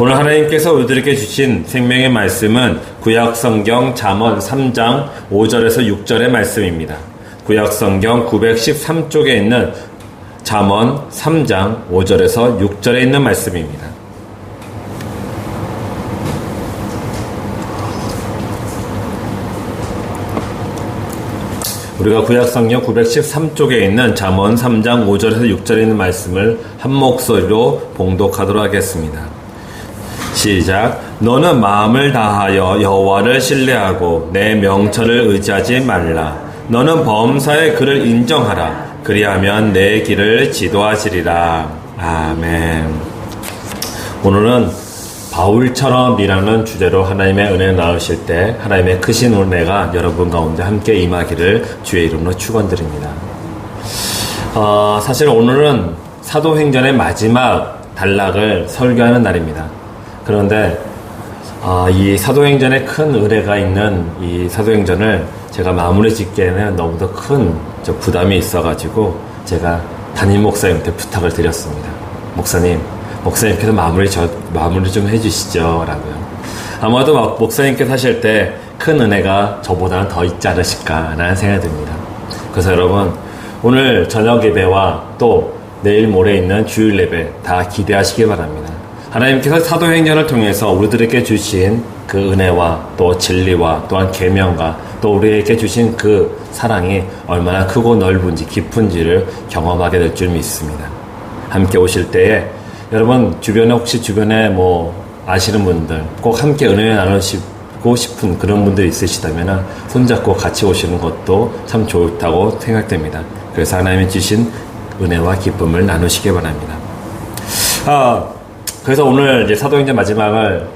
오늘 하나님께서 우리들에게 주신 생명의 말씀은 구약성경 잠언 3장 5절에서 6절의 말씀입니다. 구약성경 913쪽에 있는 잠언 3장 5절에서 6절에 있는 말씀입니다. 우리가 구약성경 913쪽에 있는 잠언 3장 5절에서 6절에 있는 말씀을 한 목소리로 봉독하도록 하겠습니다. 시작. 너는 마음을 다하여 여호와를 신뢰하고 내 명철을 의지하지 말라. 너는 범사의 그를 인정하라. 그리하면 내 길을 지도하시리라. 아멘. 오늘은 바울처럼이라는 주제로 하나님의 은혜를 나누실 때 하나님의 크신 은혜가 여러분 가운데 함께 임하기를 주의 이름으로 축원드립니다. 사실 오늘은 사도행전의 마지막 단락을 설교하는 날입니다. 그런데 이 사도행전에 큰 은혜가 있는 이 사도행전을 제가 마무리 짓기에는 너무도 큰 부담이 있어가지고 제가 담임 목사님한테 부탁을 드렸습니다. 목사님께서 마무리 좀 해주시죠 라고요. 아마도 목사님께서 하실 때 큰 은혜가 저보다는 더 있지 않으실까라는 생각이 듭니다. 그래서 여러분 오늘 저녁 예배와 또 내일 모레 있는 주일 예배 다 기대하시기 바랍니다. 하나님께서 사도행전을 통해서 우리들에게 주신 그 은혜와 또 진리와 또한 계명과 또 우리에게 주신 그 사랑이 얼마나 크고 넓은지 깊은지를 경험하게 될 줄 믿습니다. 함께 오실 때에 여러분 주변에 아시는 분들 꼭 함께 은혜를 나누시고 싶은 그런 분들이 있으시다면 손잡고 같이 오시는 것도 참 좋다고 생각됩니다. 그래서 하나님이 주신 은혜와 기쁨을 나누시기 바랍니다. 그래서 오늘 이제 사도행전 마지막을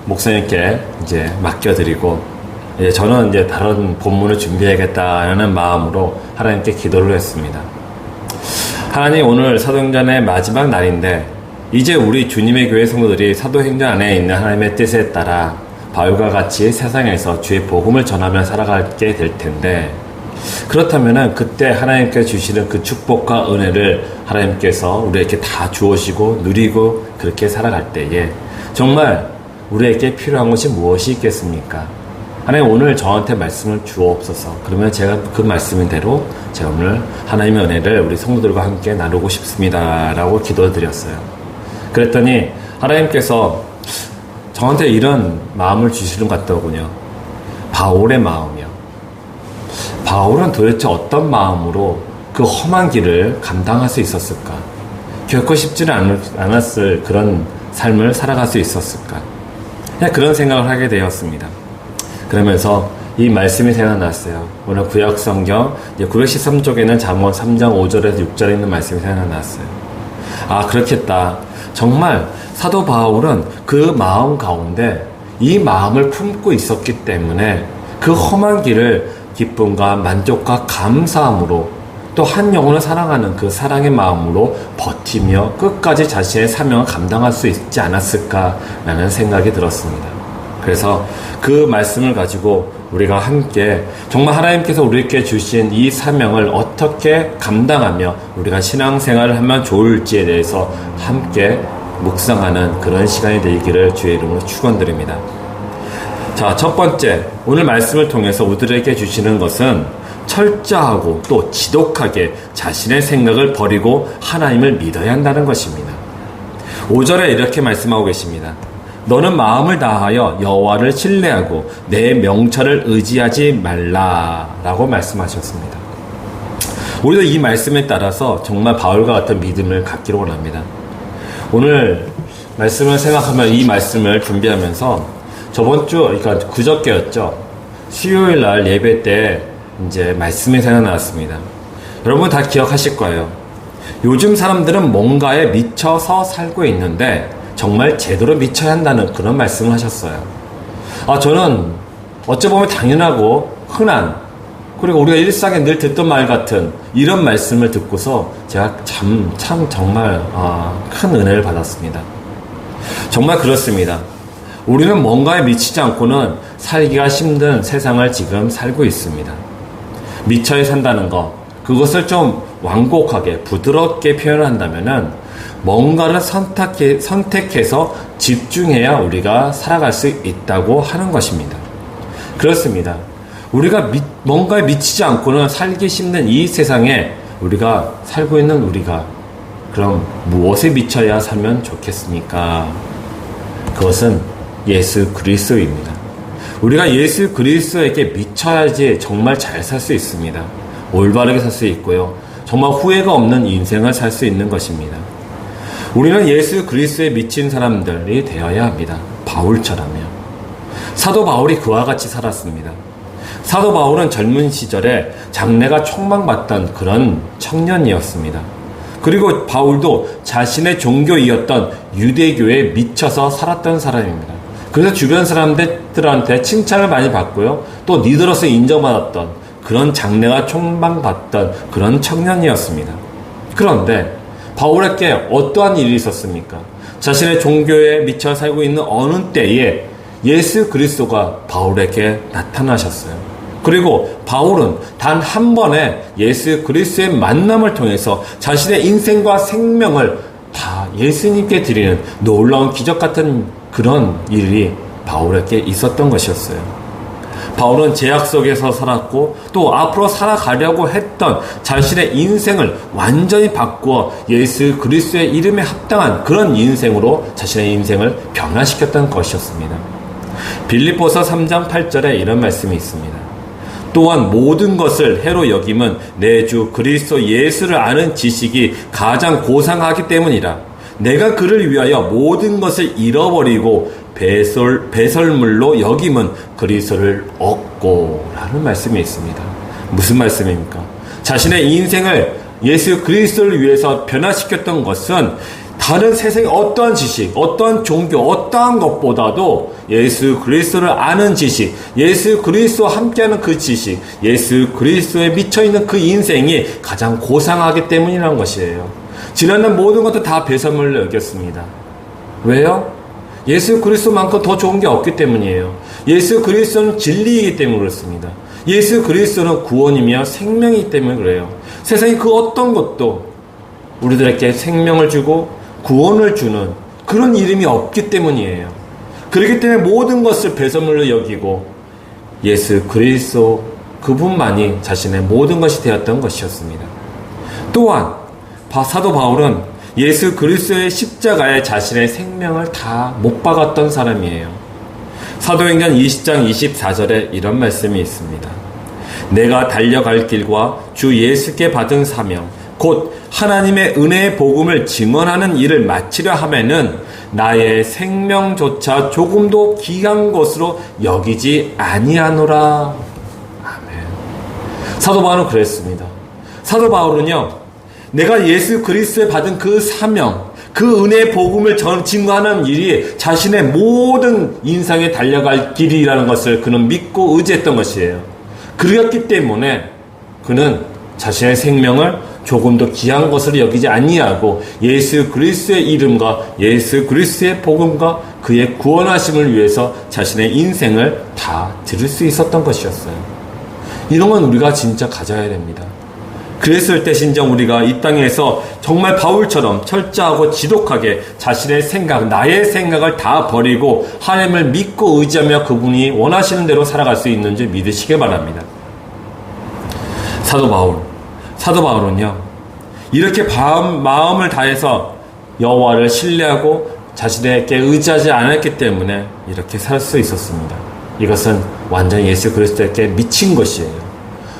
목사님께 이제 맡겨드리고 저는 이제 다른 본문을 준비해야겠다는 마음으로 하나님께 기도를 했습니다. 하나님, 오늘 사도행전의 마지막 날인데 이제 우리 주님의 교회 성도들이 사도행전 안에 있는 하나님의 뜻에 따라 바울과 같이 세상에서 주의 복음을 전하며 살아가게 될 텐데, 그렇다면은 그때 하나님께서 주시는 그 축복과 은혜를 하나님께서 우리에게 다 주어지고 누리고 그렇게 살아갈 때에 정말 우리에게 필요한 것이 무엇이 있겠습니까? 하나님, 오늘 저한테 말씀을 주옵소서. 그러면 제가 그 말씀대로 제가 오늘 하나님의 은혜를 우리 성도들과 함께 나누고 싶습니다 라고 기도드렸어요. 그랬더니 하나님께서 저한테 이런 마음을 주시는 것 같더군요. 바울의 마음이요. 바울은 도대체 어떤 마음으로 그 험한 길을 감당할 수 있었을까? 결코 쉽지는 않았을 그런 삶을 살아갈 수 있었을까? 그냥 그런 생각을 하게 되었습니다. 그러면서 이 말씀이 생각났어요. 오늘 구약성경 913쪽에는 잠언 3장 5절에서 6절에 있는 말씀이 생각났어요. 그렇겠다. 정말 사도 바울은 그 마음 가운데 이 마음을 품고 있었기 때문에 그 험한 길을 기쁨과 만족과 감사함으로 또 한 영혼을 사랑하는 그 사랑의 마음으로 버티며 끝까지 자신의 사명을 감당할 수 있지 않았을까라는 생각이 들었습니다. 그래서 그 말씀을 가지고 우리가 함께 정말 하나님께서 우리에게 주신 이 사명을 어떻게 감당하며 우리가 신앙생활을 하면 좋을지에 대해서 함께 묵상하는 그런 시간이 되기를 주의 이름으로 축원드립니다. 자, 첫 번째, 오늘 말씀을 통해서 우리들에게 주시는 것은 철저하고 또 지독하게 자신의 생각을 버리고 하나님을 믿어야 한다는 것입니다. 5절에 이렇게 말씀하고 계십니다. 너는 마음을 다하여 여호와를 신뢰하고 내 명철을 의지하지 말라 라고 말씀하셨습니다. 우리도 이 말씀에 따라서 정말 바울과 같은 믿음을 갖기를 원합니다. 오늘 말씀을 생각하면 이 말씀을 준비하면서 저번 주, 그러니까 그저께였죠. 수요일 날 예배 때 이제 말씀이 생각났습니다. 여러분 다 기억하실 거예요. 요즘 사람들은 뭔가에 미쳐서 살고 있는데 정말 제대로 미쳐야 한다는 그런 말씀을 하셨어요. 저는 어찌 보면 당연하고 흔한, 그리고 우리가 일상에 늘 듣던 말 같은 이런 말씀을 듣고서 제가 참 정말 큰 은혜를 받았습니다. 정말 그렇습니다. 우리는 뭔가에 미치지 않고는 살기가 힘든 세상을 지금 살고 있습니다. 미쳐야 산다는 것, 그것을 좀 완곡하게 부드럽게 표현을 한다면은 뭔가를 선택해서 집중해야 우리가 살아갈 수 있다고 하는 것입니다. 그렇습니다. 우리가 뭔가에 미치지 않고는 살기 힘든 이 세상에 우리가 살고 있는 우리가 그럼 무엇에 미쳐야 살면 좋겠습니까? 그것은 예수 그리스도입니다. 우리가 예수 그리스도에게 미쳐야지 정말 잘 살 수 있습니다. 올바르게 살 수 있고요. 정말 후회가 없는 인생을 살 수 있는 것입니다. 우리는 예수 그리스도에 미친 사람들이 되어야 합니다. 바울처럼요. 사도 바울이 그와 같이 살았습니다. 사도 바울은 젊은 시절에 장래가 촉망받던 그런 청년이었습니다. 그리고 바울도 자신의 종교이었던 유대교에 미쳐서 살았던 사람입니다. 그래서 주변 사람들한테 칭찬을 많이 받고요. 또 리더로서 인정받았던 그런 장래가 촉망받던 그런 청년이었습니다. 그런데 바울에게 어떠한 일이 있었습니까? 자신의 종교에 미쳐 살고 있는 어느 때에 예수 그리스도가 바울에게 나타나셨어요. 그리고 바울은 단 한 번의 예수 그리스도의 만남을 통해서 자신의 인생과 생명을 다 예수님께 드리는 놀라운 기적 같은 그런 일이 바울에게 있었던 것이었어요. 바울은 제약 속에서 살았고 또 앞으로 살아가려고 했던 자신의 인생을 완전히 바꾸어 예수 그리스도의 이름에 합당한 그런 인생으로 자신의 인생을 변화시켰던 것이었습니다. 빌립보서 3장 8절에 이런 말씀이 있습니다. 또한 모든 것을 해로 여김은 내 주 그리스도 예수를 아는 지식이 가장 고상하기 때문이라. 내가 그를 위하여 모든 것을 잃어버리고 배설물로 여김은 그리스도를 얻고 라는 말씀이 있습니다. 무슨 말씀입니까? 자신의 인생을 예수 그리스도를 위해서 변화시켰던 것은 다른 세상의 어떠한 지식, 어떠한 종교, 어떠한 것보다도 예수 그리스도를 아는 지식, 예수 그리스도와 함께하는 그 지식, 예수 그리스도에 미쳐있는 그 인생이 가장 고상하기 때문이라는 것이에요. 지나는 모든 것도 다 배설물로 여겼습니다. 왜요? 예수 그리스도만큼 더 좋은 게 없기 때문이에요. 예수 그리스도는 진리이기 때문에 그렇습니다. 예수 그리스도는 구원이며 생명이기 때문에 그래요. 세상의 그 어떤 것도 우리들에게 생명을 주고 구원을 주는 그런 이름이 없기 때문이에요. 그렇기 때문에 모든 것을 배설물로 여기고 예수 그리스도 그분만이 자신의 모든 것이 되었던 것이었습니다. 또한 사도 바울은 예수 그리스도의 십자가에 자신의 생명을 다 못 박았던 사람이에요. 사도행전 20장 24절에 이런 말씀이 있습니다. 내가 달려갈 길과 주 예수께 받은 사명 곧 하나님의 은혜의 복음을 증언하는 일을 마치려 하면은 나의 생명조차 조금도 귀한 것으로 여기지 아니하노라. 아멘. 사도 바울은 그랬습니다. 사도 바울은요, 내가 예수 그리스도에 받은 그 사명, 그 은혜의 복음을 증거하는 일이 자신의 모든 인생에 달려갈 길이라는 것을 그는 믿고 의지했던 것이에요. 그렇기 때문에 그는 자신의 생명을 조금도 귀한 것을 여기지 아니하고 예수 그리스도의 이름과 예수 그리스도의 복음과 그의 구원하심을 위해서 자신의 인생을 다 드릴 수 있었던 것이었어요. 이런 건 우리가 진짜 가져야 됩니다. 그랬을 때 진정 우리가 이 땅에서 정말 바울처럼 철저하고 지독하게 자신의 생각, 나의 생각을 다 버리고 하나님을 믿고 의지하며 그분이 원하시는 대로 살아갈 수 있는 줄 믿으시길 바랍니다. 사도 바울은요, 이렇게 마음을 다해서 여호와를 신뢰하고 자신에게 의지하지 않았기 때문에 이렇게 살 수 있었습니다. 이것은 완전히 예수 그리스도에게 미친 것이에요.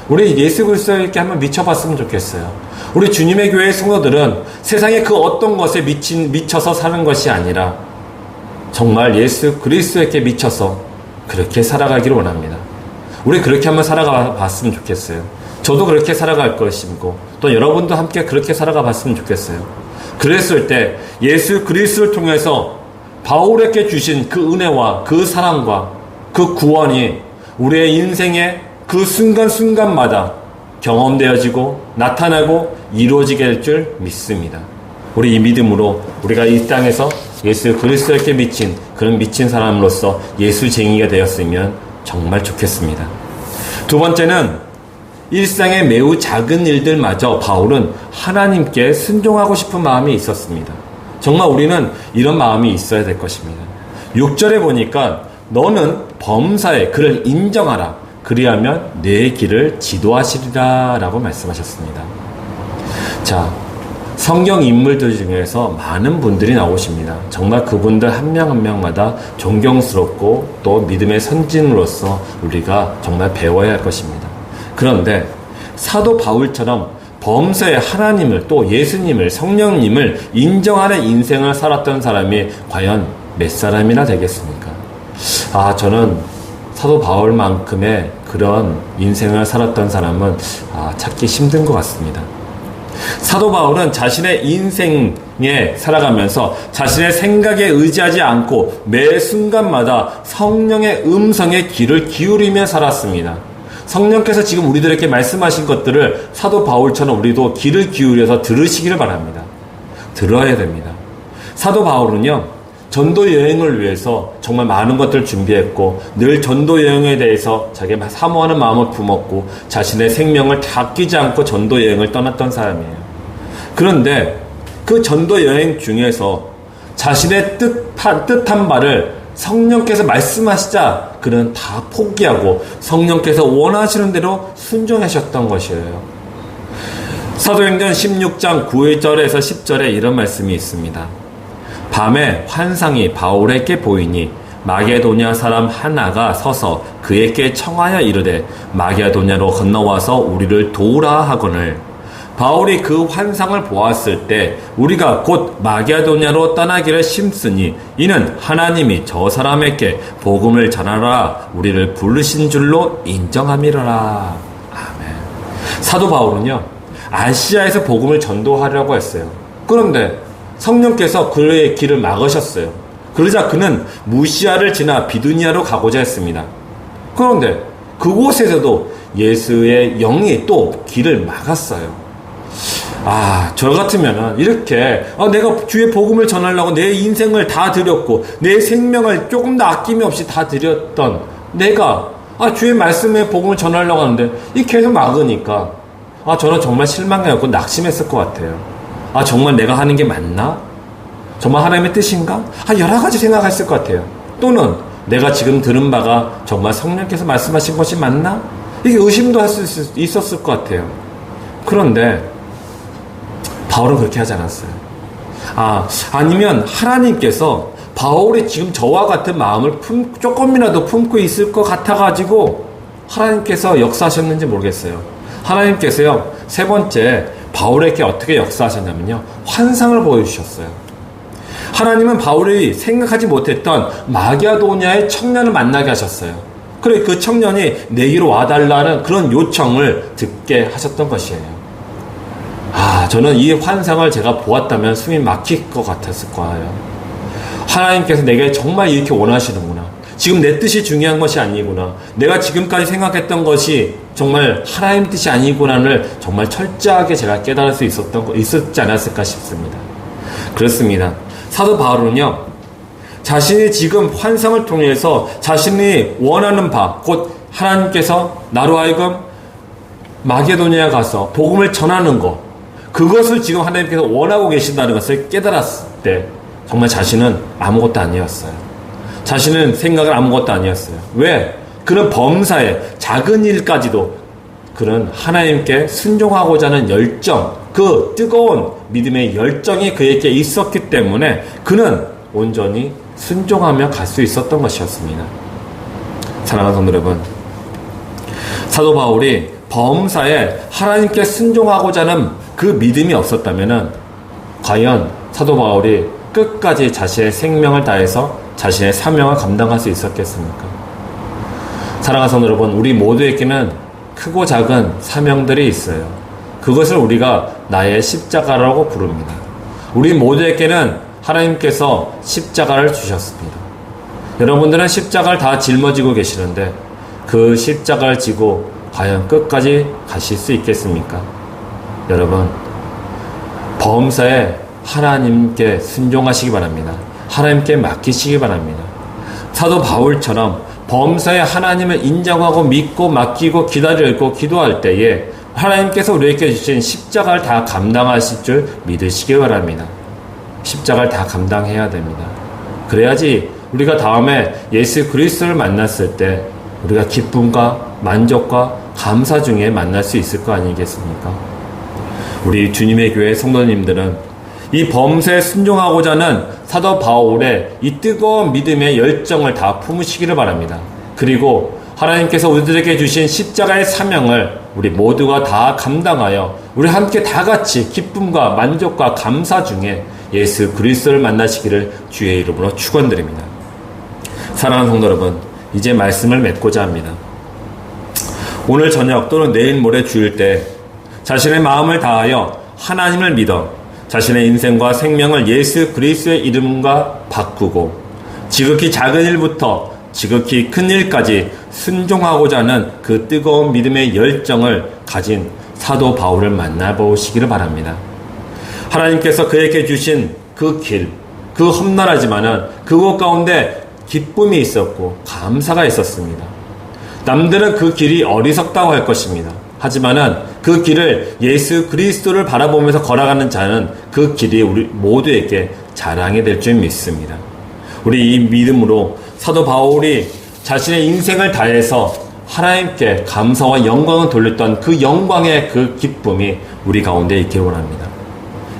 우리 예수 그리스도에게 한번 미쳐봤으면 좋겠어요. 우리 주님의 교회 성도들은 세상의 그 어떤 것에 미쳐서 사는 것이 아니라 정말 예수 그리스도에게 미쳐서 그렇게 살아가기를 원합니다. 우리 그렇게 한번 살아가 봤으면 좋겠어요. 저도 그렇게 살아갈 것이고 또 여러분도 함께 그렇게 살아가 봤으면 좋겠어요. 그랬을 때 예수 그리스도를 통해서 바울에게 주신 그 은혜와 그 사랑과 그 구원이 우리의 인생의 그 순간순간마다 경험되어지고 나타나고 이루어지게 될 줄 믿습니다. 우리 이 믿음으로 우리가 이 땅에서 예수 그리스도에게 미친 그런 미친 사람으로서 예수쟁이가 되었으면 정말 좋겠습니다. 두 번째는 일상의 매우 작은 일들마저 바울은 하나님께 순종하고 싶은 마음이 있었습니다. 정말 우리는 이런 마음이 있어야 될 것입니다. 6절에 보니까 너는 범사에 그를 인정하라. 그리하면 내 길을 지도하시리라 라고 말씀하셨습니다. 자, 성경 인물들 중에서 많은 분들이 나오십니다. 정말 그분들 한 명 한 명마다 존경스럽고 또 믿음의 선진으로서 우리가 정말 배워야 할 것입니다. 그런데 사도 바울처럼 범사에 하나님을 또 예수님을 성령님을 인정하는 인생을 살았던 사람이 과연 몇 사람이나 되겠습니까? 저는 사도 바울만큼의 그런 인생을 살았던 사람은 찾기 힘든 것 같습니다. 사도 바울은 자신의 인생에 살아가면서 자신의 생각에 의지하지 않고 매 순간마다 성령의 음성에 귀를 기울이며 살았습니다. 성령께서 지금 우리들에게 말씀하신 것들을 사도 바울처럼 우리도 귀를 기울여서 들으시기를 바랍니다. 들어야 됩니다. 사도 바울은요, 전도 여행을 위해서 정말 많은 것들을 준비했고 늘 전도 여행에 대해서 자기가 사모하는 마음을 품었고 자신의 생명을 다 아끼지 않고 전도 여행을 떠났던 사람이에요. 그런데 그 전도 여행 중에서 자신의 뜻한 바를 성령께서 말씀하시자 그는 다 포기하고 성령께서 원하시는 대로 순종하셨던 것이에요. 사도행전 16장 9절에서 10절에 이런 말씀이 있습니다. 밤에 환상이 바울에게 보이니 마게도냐 사람 하나가 서서 그에게 청하여 이르되 마게도냐로 건너와서 우리를 도우라 하거늘 바울이 그 환상을 보았을 때 우리가 곧 마게도냐로 떠나기를 심쓰니 이는 하나님이 저 사람에게 복음을 전하라 우리를 부르신 줄로 인정함이라. 아멘. 사도 바울은요, 아시아에서 복음을 전도하려고 했어요. 그런데 성령께서 그의 길을 막으셨어요. 그러자 그는 무시아를 지나 비두니아로 가고자 했습니다. 그런데 그곳에서도 예수의 영이 또 길을 막았어요. 저 같으면은 이렇게 내가 주의 복음을 전하려고 내 인생을 다 드렸고 내 생명을 조금 더 아낌이 없이 다 드렸던 내가 주의 말씀의 복음을 전하려고 하는데 이 계속 막으니까 저는 정말 실망해갖고 낙심했을 것 같아요. 정말 내가 하는 게 맞나? 정말 하나님의 뜻인가? 여러 가지 생각했을 것 같아요. 또는 내가 지금 들은 바가 정말 성령께서 말씀하신 것이 맞나? 이게 의심도 할 수 있었을 것 같아요. 그런데 바울은 그렇게 하지 않았어요. 아니면 하나님께서 바울이 지금 저와 같은 마음을 조금이라도 품고 있을 것 같아가지고 하나님께서 역사하셨는지 모르겠어요. 하나님께서요, 세 번째 바울에게 어떻게 역사하셨냐면요, 환상을 보여주셨어요. 하나님은 바울이 생각하지 못했던 마게도냐의 청년을 만나게 하셨어요. 그래 그 청년이 내게로 와달라는 그런 요청을 듣게 하셨던 것이에요. 저는 이 환상을 제가 보았다면 숨이 막힐 것 같았을 거예요. 하나님께서 내게 정말 이렇게 원하시는구나. 지금 내 뜻이 중요한 것이 아니구나. 내가 지금까지 생각했던 것이 정말 하나님 뜻이 아니구나를 정말 철저하게 제가 깨달을 수 있었지 않았을까 싶습니다. 그렇습니다. 사도 바울은요, 자신이 지금 환상을 통해서 자신이 원하는 바, 곧 하나님께서 나로 하여금 마게도니아에 가서 복음을 전하는 것, 그것을 지금 하나님께서 원하고 계신다는 것을 깨달았을 때 정말 자신은 아무것도 아니었어요. 자신은 생각은 아무것도 아니었어요. 왜? 그는 범사에 작은 일까지도 그는 하나님께 순종하고자 하는 열정, 그 뜨거운 믿음의 열정이 그에게 있었기 때문에 그는 온전히 순종하며 갈 수 있었던 것이었습니다. 사랑하는 성도 여러분, 사도 바울이 범사에 하나님께 순종하고자 하는 그 믿음이 없었다면 과연 사도 바울이 끝까지 자신의 생명을 다해서 자신의 사명을 감당할 수 있었겠습니까? 사랑하는 성도 여러분, 우리 모두에게는 크고 작은 사명들이 있어요. 그것을 우리가 나의 십자가라고 부릅니다. 우리 모두에게는 하나님께서 십자가를 주셨습니다. 여러분들은 십자가를 다 짊어지고 계시는데 그 십자가를 지고 과연 끝까지 가실 수 있겠습니까? 여러분, 범사에 하나님께 순종하시기 바랍니다. 하나님께 맡기시기 바랍니다. 사도 바울처럼 범사에 하나님을 인정하고 믿고 맡기고 기다리고 기도할 때에 하나님께서 우리에게 주신 십자가를 다 감당하실 줄 믿으시기 바랍니다. 십자가를 다 감당해야 됩니다. 그래야지 우리가 다음에 예수 그리스도를 만났을 때 우리가 기쁨과 만족과 감사 중에 만날 수 있을 거 아니겠습니까? 우리 주님의 교회 성도님들은 이 범사에 순종하고자 하는 사도 바울의 이 뜨거운 믿음의 열정을 다 품으시기를 바랍니다. 그리고 하나님께서 우리들에게 주신 십자가의 사명을 우리 모두가 다 감당하여 우리 함께 다 같이 기쁨과 만족과 감사 중에 예수 그리스도를 만나시기를 주의 이름으로 축원드립니다. 사랑하는 성도 여러분, 이제 말씀을 맺고자 합니다. 오늘 저녁 또는 내일 모레 주일 때 자신의 마음을 다하여 하나님을 믿어 자신의 인생과 생명을 예수 그리스도의 이름과 바꾸고 지극히 작은 일부터 지극히 큰 일까지 순종하고자 하는 그 뜨거운 믿음의 열정을 가진 사도 바울을 만나보시기를 바랍니다. 하나님께서 그에게 주신 그 길, 그 험난하지만은 그곳 가운데 기쁨이 있었고 감사가 있었습니다. 남들은 그 길이 어리석다고 할 것입니다. 하지만은 그 길을 예수 그리스도를 바라보면서 걸어가는 자는 그 길이 우리 모두에게 자랑이 될 줄 믿습니다. 우리 이 믿음으로 사도 바울이 자신의 인생을 다해서 하나님께 감사와 영광을 돌렸던 그 영광의 그 기쁨이 우리 가운데 있길 원합니다.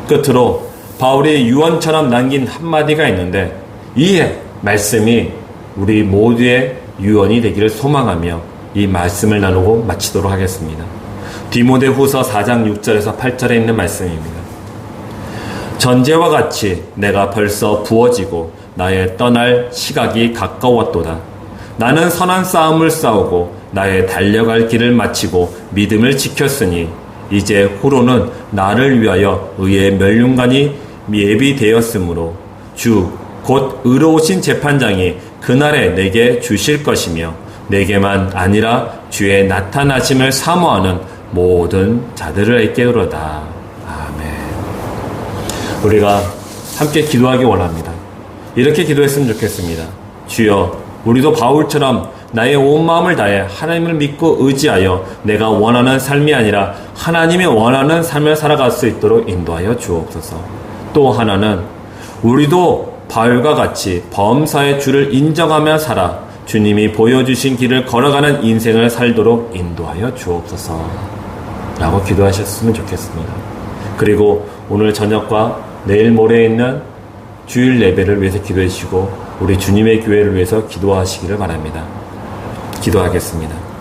끝으로 바울이 유언처럼 남긴 한마디가 있는데 이 말씀이 우리 모두의 유언이 되기를 소망하며 이 말씀을 나누고 마치도록 하겠습니다. 디모데후서 4장 6절에서 8절에 있는 말씀입니다. 전제와 같이 내가 벌써 부어지고 나의 떠날 시각이 가까웠도다. 나는 선한 싸움을 싸우고 나의 달려갈 길을 마치고 믿음을 지켰으니 이제 후로는 나를 위하여 의의 멸륜관이 예비되었으므로 주 곧 의로우신 재판장이 그날에 내게 주실 것이며 내게만 아니라 주의 나타나심을 사모하는 모든 자들에게 그러다. 아멘. 우리가 함께 기도하기 원합니다. 이렇게 기도했으면 좋겠습니다. 주여, 우리도 바울처럼 나의 온 마음을 다해 하나님을 믿고 의지하여 내가 원하는 삶이 아니라 하나님이 원하는 삶을 살아갈 수 있도록 인도하여 주옵소서. 또 하나는 우리도 바울과 같이 범사의 주를 인정하며 살아 주님이 보여주신 길을 걸어가는 인생을 살도록 인도하여 주옵소서 라고 기도하셨으면 좋겠습니다. 그리고 오늘 저녁과 내일 모레에 있는 주일 예배를 위해서 기도해 주시고 우리 주님의 교회를 위해서 기도하시기를 바랍니다. 기도하겠습니다.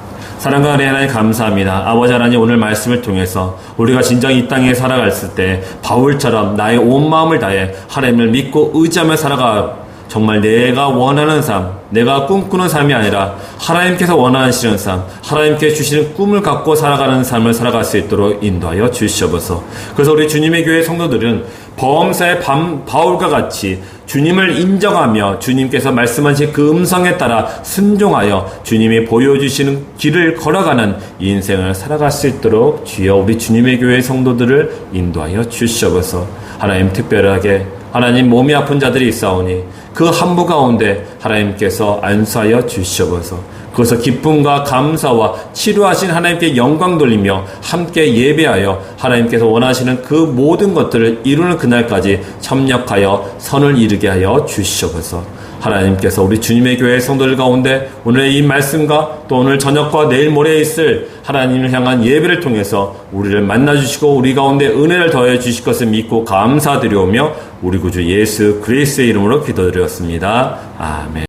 사랑과 은혜 하나님 감사합니다. 아버지 하나님, 오늘 말씀을 통해서 우리가 진정 이 땅에 살아갔을 때 바울처럼 나의 온 마음을 다해 하나님을 믿고 의지하며 살아가 정말 내가 원하는 삶, 내가 꿈꾸는 삶이 아니라 하나님께서 원하시는 삶, 하나님께 주시는 꿈을 갖고 살아가는 삶을 살아갈 수 있도록 인도하여 주시옵소서. 그래서 우리 주님의 교회 성도들은 범사의 바울과 같이 주님을 인정하며 주님께서 말씀하신 그 음성에 따라 순종하여 주님이 보여주시는 길을 걸어가는 인생을 살아갈 수 있도록 주여 우리 주님의 교회 성도들을 인도하여 주시옵소서. 하나님, 특별하게 하나님 몸이 아픈 자들이 있사오니 그 한부 가운데 하나님께서 안수하여 주시옵소서. 그것을 기쁨과 감사와 치료하신 하나님께 영광 돌리며 함께 예배하여 하나님께서 원하시는 그 모든 것들을 이루는 그날까지 협력하여 선을 이루게 하여 주시옵소서. 하나님께서 우리 주님의 교회 성도들 가운데 오늘의 이 말씀과 또 오늘 저녁과 내일 모레에 있을 하나님을 향한 예배를 통해서 우리를 만나주시고 우리 가운데 은혜를 더해 주실 것을 믿고 감사드리오며 우리 구주 예수 그리스도의 이름으로 기도드렸습니다. 아멘.